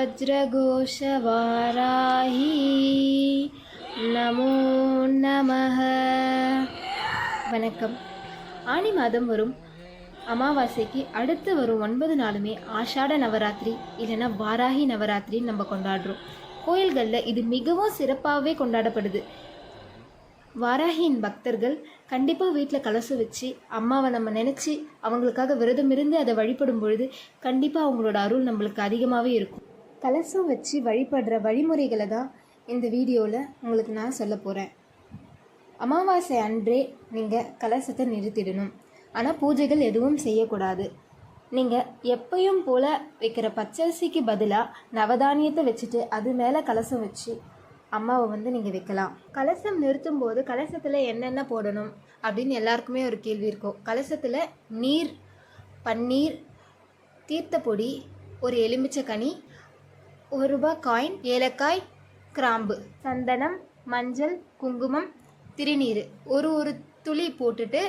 वज्रघोषवाराही நமோ நமः. வணக்கம். ஆனி மாதம் வரும் அமாவாசைக்கு அடுத்து வரும் 9 நாளுமே ஆஷாட நவராத்திரி இல்லைன்னா வாராகி நவராத்திரின்னு நம்ம கொண்டாடுறோம். கோயில்களில் இது மிகவும் சிறப்பாகவே கொண்டாடப்படுது. வாராகியின் பக்தர்கள் கண்டிப்பாக வீட்டில் கலசம் வச்சு அம்மாவை நம்ம நினச்சி அவங்களுக்காக விரதம் இருந்து அதை வழிபடும் பொழுது கண்டிப்பாக அவங்களோட அருள் நம்மளுக்கு அதிகமாகவே இருக்கும். கலசம் வச்சு வழிபடுற வழிமுறைகளை தான் இந்த வீடியோவில் உங்களுக்கு நான் சொல்ல போகிறேன். அமாவாசை அன்றே நீங்கள் கலசத்தை நிறுத்திடணும். ஆனால் பூஜைகள் எதுவும் செய்யக்கூடாது. நீங்கள் எப்பயும் போல் வைக்கிற பச்சரிசிக்கு பதிலாக நவதானியத்தை வச்சுட்டு அது மேலே கலசம் வச்சு அம்மாவை நீங்கள் வைக்கலாம். கலசம் நிறுத்தும் போது கலசத்தில் என்னென்ன போடணும் அப்படின்னு எல்லாருக்குமே ஒரு கேள்வி இருக்கும். கலசத்தில் நீர், பன்னீர், தீர்த்த பொடி, ஒரு எலுமிச்சை, 1 ரூபாய் காயின், ஏலக்காய், கிராம்பு, சந்தனம், மஞ்சள், குங்குமம், திருநீர் ஒரு துளி போட்டுட்டு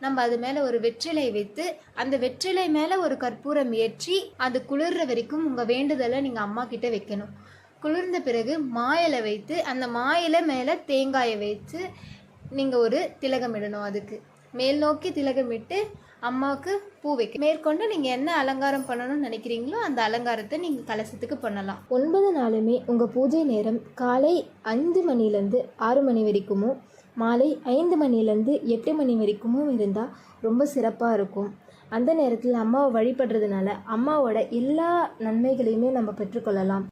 நம்ம அது மேலே ஒரு வெற்றிலை வைத்து அந்த வெற்றிலை மேலே ஒரு கற்பூரம் ஏற்றி அது குளிர்ற வரைக்கும் உங்கள் வேண்டுதலை நீங்கள் அம்மா கிட்ட வைக்கணும். குளிர்ந்த பிறகு மாயிலை வைத்து அந்த மாயிலை மேலே தேங்காயை வைத்து நீங்கள் ஒரு திலகம் இடணும். அதுக்கு மேல் நோக்கி திலகமிட்டு அம்மாவுக்கு பூ வைக்க. மேற்கொண்டு நீங்கள் என்ன அலங்காரம் பண்ணணும்னு நினைக்கிறீங்களோ அந்த அலங்காரத்தை நீங்கள் கலசத்துக்கு பண்ணலாம். 9 நாளுமே உங்கள் பூஜை நேரம் காலை 5 மணிலேருந்து 6 மணி வரைக்குமோ மாலை 5 மணிலேருந்து 8 மணி வரைக்குமோ இருந்தால் ரொம்ப சிறப்பாக இருக்கும். அந்த நேரத்தில் அம்மாவை வழிபடுறதுனால அம்மாவோட எல்லா நன்மைகளையுமே நம்ம பெற்றுக்கொள்ளலாம்.